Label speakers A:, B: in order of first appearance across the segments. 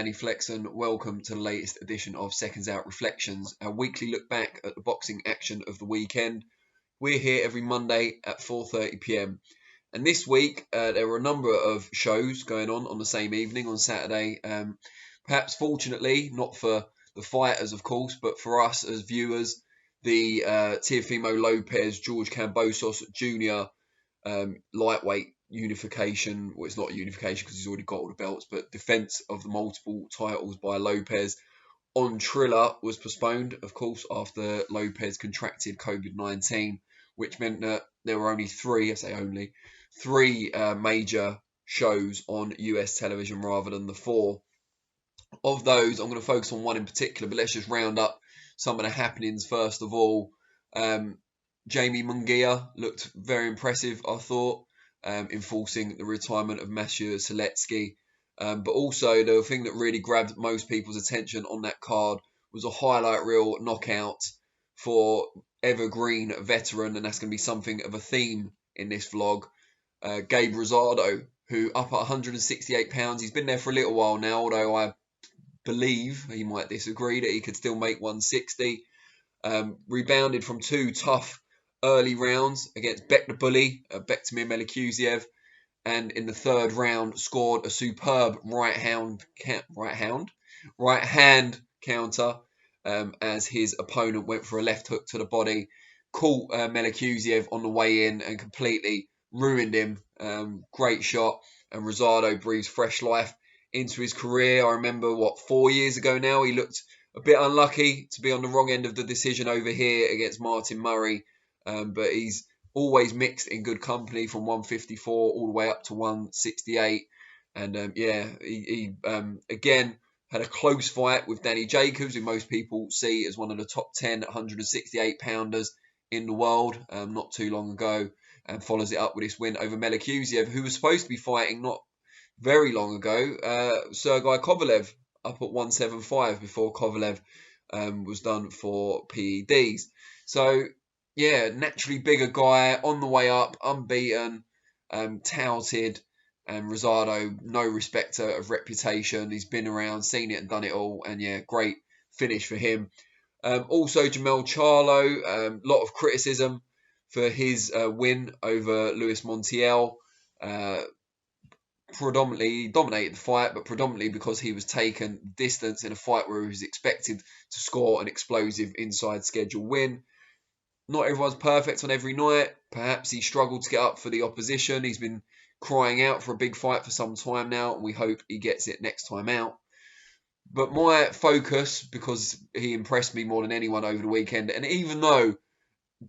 A: Danny Flexen. Welcome to the latest edition of Seconds Out Reflections, our weekly look back at the boxing action of the weekend. We're here every Monday at 4:30 p.m. And this week, there were a number of shows going on the same evening on Saturday. Perhaps fortunately, not for the fighters, of course, but for us as viewers, the Teofimo Lopez, George Kambosos Jr. Lightweight unification. Well, it's not a unification because he's already got all the belts, but defense of the multiple titles by Lopez on Triller was postponed, of course, after Lopez contracted COVID-19, which meant that there were only three major shows on US television rather than the four. Of those, I'm going to focus on one in particular, but let's just round up some of the happenings first of all. Jamie Munguia looked very impressive, I thought, enforcing the retirement of Mathieu Seletsky. But also, the thing that really grabbed most people's attention on that card was a highlight reel knockout for evergreen veteran, and that's going to be something of a theme in this vlog. Gabe Rosado, who up at 168 pounds, he's been there for a little while now, although I believe he might disagree that he could still make 160. Rebounded from two tough early rounds against Beck the Bully, Bektemir Melikuziev, and in the third round scored a superb right hand counter as his opponent went for a left hook to the body, caught Melikuziev on the way in and completely ruined him. Great shot, and Rosado breathes fresh life into his career. I remember, 4 years ago now, he looked a bit unlucky to be on the wrong end of the decision over here against Martin Murray. But he's always mixed in good company from 154 all the way up to 168. And he again had a close fight with Danny Jacobs, who most people see as one of the top 10 168 pounders in the world not too long ago, and follows it up with this win over Melikuziev, who was supposed to be fighting not very long ago Sergei Kovalev up at 175 before Kovalev was done for PEDs. So yeah, naturally bigger guy, on the way up, unbeaten, touted, and Rosado, no respecter of reputation. He's been around, seen it and done it all, and yeah, great finish for him. Also, Jermall Charlo, a lot of criticism for his win over Luis Montiel. Predominantly dominated the fight, but predominantly because he was taken distance in a fight where he was expected to score an explosive inside schedule win. Not everyone's perfect on every night. Perhaps he struggled to get up for the opposition. He's been crying out for a big fight for some time now, and we hope he gets it next time out. But my focus, because he impressed me more than anyone over the weekend, and even though,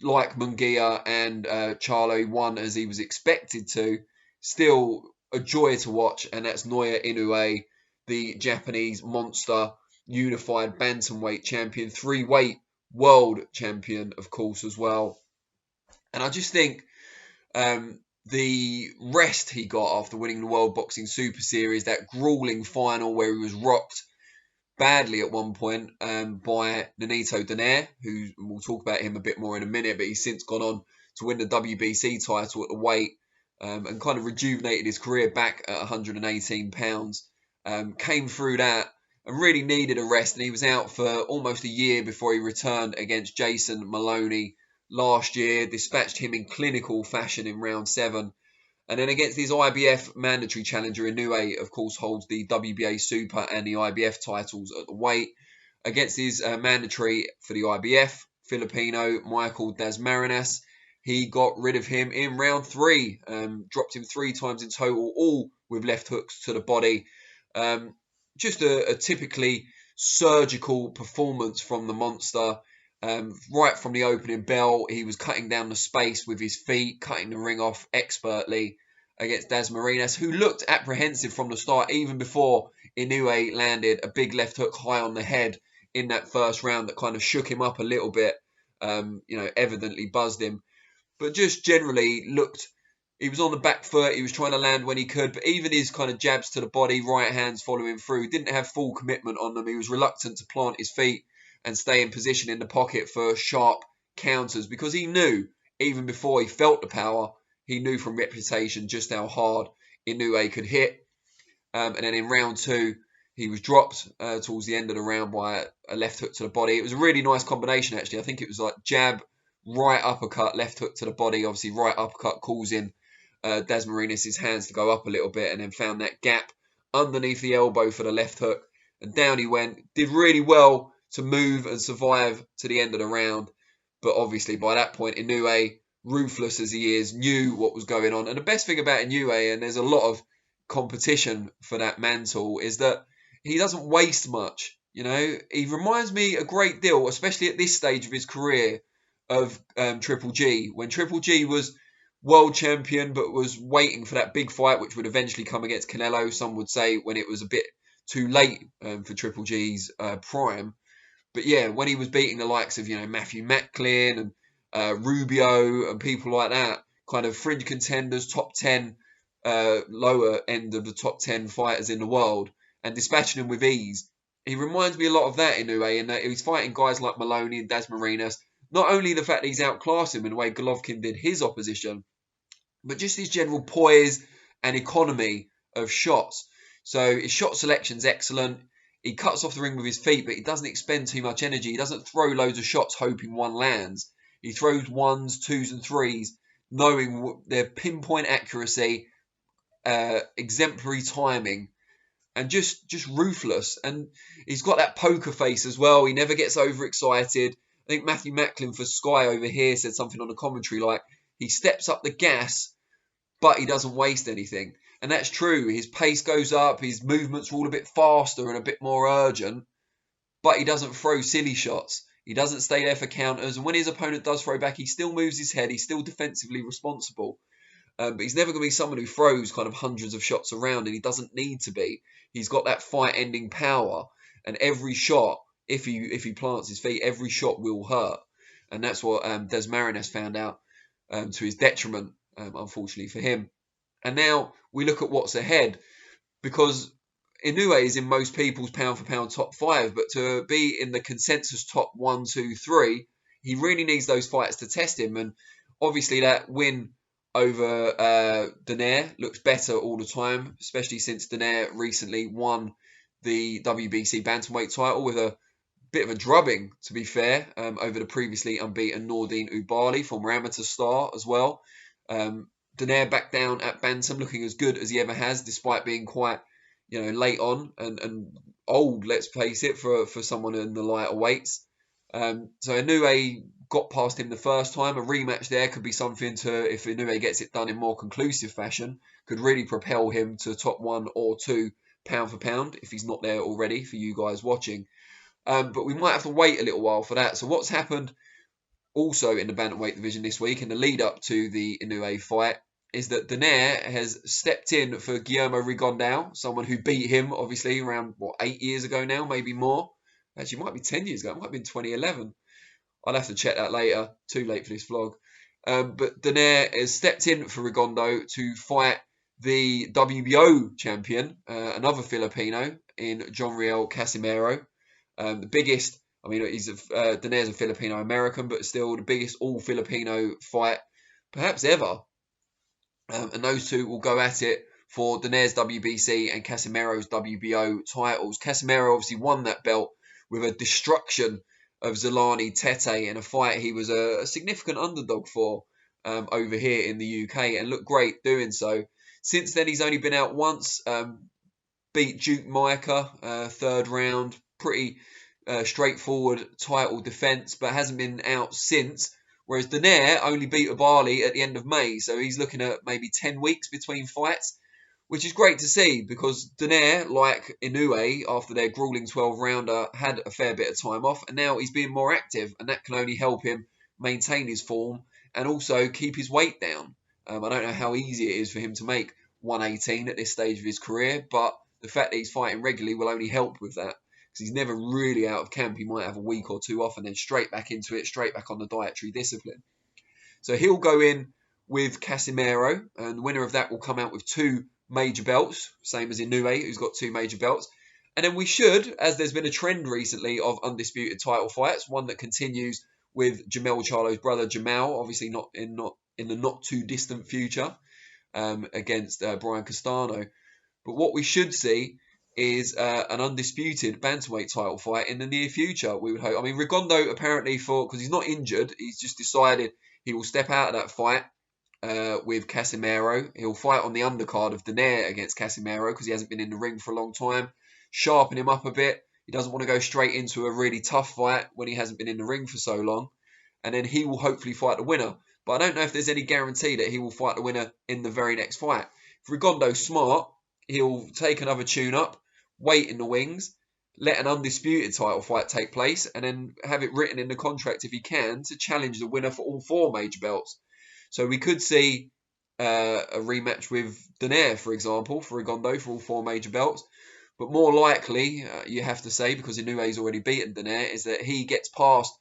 A: like Munguia and Charlo, won as he was expected to, still a joy to watch, and that's Naoya Inoue, the Japanese monster, unified bantamweight champion, 3-weight world champion, of course, as well. And I just think the rest he got after winning the World Boxing Super Series, that grueling final where he was rocked badly at one point by Nonito Donaire, who we'll talk about him a bit more in a minute, but he's since gone on to win the WBC title at the weight and kind of rejuvenated his career back at 118 pounds. Came through that and really needed a rest, and he was out for almost a year before he returned against Jason Maloney last year, dispatched him in clinical fashion in round 7. And then against his IBF mandatory challenger, Inoue, of course, holds the WBA Super and the IBF titles at the weight. Against his mandatory for the IBF, Filipino Michael Dasmarinas, he got rid of him in round 3, dropped him 3 times in total, all with left hooks to the body. Just a typically surgical performance from the monster. Right from the opening bell, he was cutting down the space with his feet, cutting the ring off expertly against Dasmarinas, who looked apprehensive from the start, even before Inoue landed a big left hook high on the head in that first round that kind of shook him up a little bit, evidently buzzed him. But just generally looked, he was on the back foot, he was trying to land when he could, but even his kind of jabs to the body, right hands following through, didn't have full commitment on them. He was reluctant to plant his feet and stay in position in the pocket for sharp counters, because he knew, even before he felt the power, he knew from reputation just how hard Inoue could hit. And then in round 2, he was dropped towards the end of the round by a left hook to the body. It was a really nice combination, actually. I think it was like jab, right uppercut, left hook to the body. Obviously, right uppercut calls in Dasmarinas' hands to go up a little bit, and then found that gap underneath the elbow for the left hook. And down he went. Did really well to move and survive to the end of the round. But obviously, by that point, Inoue, ruthless as he is, knew what was going on. And the best thing about Inoue, and there's a lot of competition for that mantle, is that he doesn't waste much. You know, he reminds me a great deal, especially at this stage of his career, of Triple G. When Triple G was world champion, but was waiting for that big fight, which would eventually come against Canelo. Some would say when it was a bit too late for Triple G's prime. But yeah, when he was beating the likes of, Matthew Macklin and Rubio and people like that, kind of fringe contenders, top 10, lower end of the top 10 fighters in the world, and dispatching them with ease. He reminds me a lot of that, Inoue, in that he's fighting guys like Maloney and Dasmarinas. Not only the fact that he's outclassed him in the way Golovkin did his opposition, but just his general poise and economy of shots. So his shot selection's excellent. He cuts off the ring with his feet, but he doesn't expend too much energy. He doesn't throw loads of shots hoping one lands. He throws ones, twos, and threes, knowing their pinpoint accuracy, exemplary timing, and just ruthless. And he's got that poker face as well. He never gets overexcited. I think Matthew Macklin for Sky over here said something on the commentary like, he steps up the gas, but he doesn't waste anything. And that's true. His pace goes up. His movements are all a bit faster and a bit more urgent, but he doesn't throw silly shots. He doesn't stay there for counters. And when his opponent does throw back, he still moves his head. He's still defensively responsible. But he's never going to be someone who throws kind of hundreds of shots around, and he doesn't need to be. He's got that fight-ending power, and every shot, if he plants his feet, every shot will hurt. And that's what Dasmarinas found out to his detriment, unfortunately for him. And now we look at what's ahead, because Inoue is in most people's pound-for-pound top 5, but to be in the consensus top 1, 2, 3, he really needs those fights to test him. And obviously that win over Donaire looks better all the time, especially since Donaire recently won the WBC bantamweight title with a bit of a drubbing, to be fair, over the previously unbeaten Nordine Ubali, former amateur star as well. Donaire back down at bantam, looking as good as he ever has, despite being quite, late on and old, let's face it, for someone in the lighter weights. So Inoue got past him the first time. A rematch there could be something to, if Inoue gets it done in more conclusive fashion, could really propel him to top 1 or 2 pound for pound, if he's not there already for you guys watching. But we might have to wait a little while for that. So what's happened also in the bantamweight division this week, in the lead up to the Inoue fight, is that Donaire has stepped in for Guillermo Rigondeaux, someone who beat him, obviously, around, 8 years ago now, maybe more. Actually, it might be 10 years ago. It might have been 2011. I'll have to check that later. Too late for this vlog. But Donaire has stepped in for Rigondeaux to fight the WBO champion, another Filipino, in John Riel Casimero. The biggest, Donaire's a Filipino-American, but still the biggest all-Filipino fight perhaps ever. And those two will go at it for Donaire's WBC and Casimero's WBO titles. Casimero obviously won that belt with a destruction of Zolani Tete in a fight he was a significant underdog for over here in the UK, and looked great doing so. Since then, he's only been out once, beat Duke Micah, third round, pretty straightforward title defence, but hasn't been out since. Whereas Donaire only beat Ubali at the end of May, so he's looking at maybe 10 weeks between fights, which is great to see, because Donaire, like Inoue, after their grueling 12-rounder, had a fair bit of time off, and now he's being more active, and that can only help him maintain his form and also keep his weight down. I don't know how easy it is for him to make 118 at this stage of his career, but the fact that he's fighting regularly will only help with that, because he's never really out of camp. He might have a week or two off and then straight back into it, straight back on the dietary discipline. So he'll go in with Casimero, and the winner of that will come out with 2 major belts, same as Inoue, who's got 2 major belts. And then we should, as there's been a trend recently of undisputed title fights, one that continues with Jermall Charlo's brother Jermall, obviously not in the not too distant future, against Brian Castano. But what we should see is an undisputed bantamweight title fight in the near future, we would hope. I mean, Rigondeaux apparently, because he's not injured, he's just decided he will step out of that fight with Casimero. He'll fight on the undercard of Donaire against Casimero because he hasn't been in the ring for a long time. Sharpen him up a bit. He doesn't want to go straight into a really tough fight when he hasn't been in the ring for so long. And then he will hopefully fight the winner. But I don't know if there's any guarantee that he will fight the winner in the very next fight. If Rigondeaux's smart, he'll take another tune-up, wait in the wings, let an undisputed title fight take place, and then have it written in the contract, if he can, to challenge the winner for all 4 major belts. So we could see a rematch with Donaire, for example, for Rigondeaux for all 4 major belts. But more likely, you have to say, because Inoue's already beaten Donaire, is that he gets past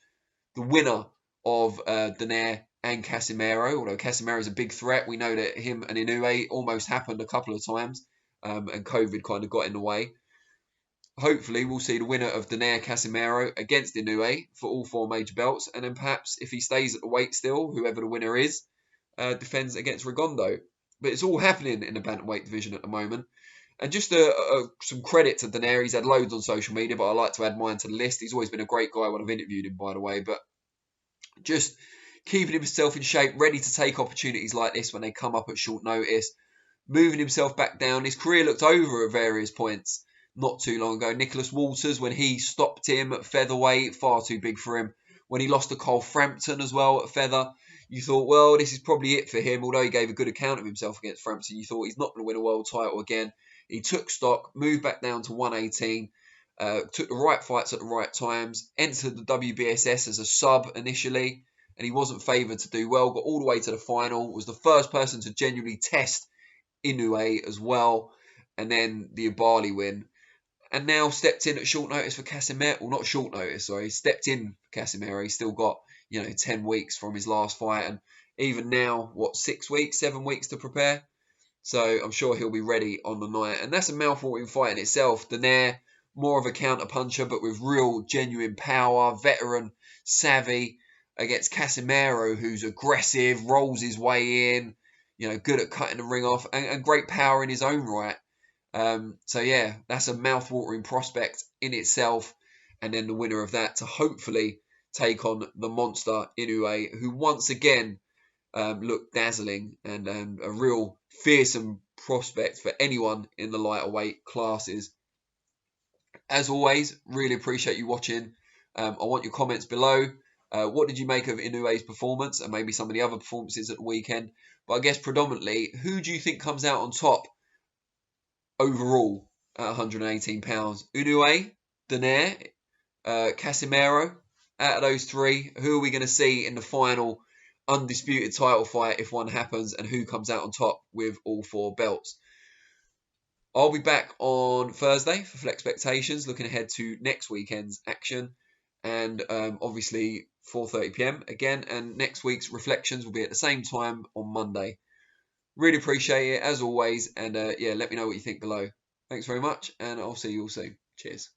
A: the winner of Donaire and Casimero. Although Casimero is a big threat, we know that him and Inoue almost happened a couple of times, and COVID kind of got in the way. Hopefully, we'll see the winner of Donaire Casimero against Inoue for all 4 major belts, and then perhaps if he stays at the weight still, whoever the winner is, defends against Rigondeaux. But it's all happening in the bantamweight division at the moment. And just some credit to Donaire. He's had loads on social media, but I like to add mine to the list. He's always been a great guy when I've interviewed him, by the way. But just keeping himself in shape, ready to take opportunities like this when they come up at short notice. Moving himself back down. His career looked over at various points not too long ago. Nicholas Walters, when he stopped him at featherweight, far too big for him. When he lost to Cole Frampton as well at feather, you thought, well, this is probably it for him. Although he gave a good account of himself against Frampton, you thought he's not going to win a world title again. He took stock, moved back down to 118, took the right fights at the right times, entered the WBSS as a sub initially, and he wasn't favoured to do well, got all the way to the final, was the first person to genuinely test Inoue as well, and then the Abali win. And now stepped in at short notice for Casimero. Well, not short notice, sorry. Stepped in for Casimero. He's still got, 10 weeks from his last fight. And even now, 6 weeks, 7 weeks to prepare. So I'm sure he'll be ready on the night. And that's a mouth-watering fight in itself. Donaire, more of a counter-puncher, but with real, genuine power. Veteran, savvy, against Casimero, who's aggressive, rolls his way in, good at cutting the ring off, and great power in his own right. So yeah, that's a mouth-watering prospect in itself, and then the winner of that to hopefully take on the monster Inoue, who once again looked dazzling and a real fearsome prospect for anyone in the lighter weight classes. As always, really appreciate you watching. I want your comments below. What did you make of Inoue's performance and maybe some of the other performances at the weekend? But I guess predominantly, who do you think comes out on top overall at 118 pounds? Inoue, Donaire, Casimero. Out of those 3, who are we going to see in the final undisputed title fight if one happens, and who comes out on top with all 4 belts? I'll be back on Thursday for Flexpectations, looking ahead to next weekend's action, and obviously 4:30 p.m. again, and next week's reflections will be at the same time on Monday. Really appreciate it, as always, and yeah, let me know what you think below. Thanks very much, and I'll see you all soon. Cheers.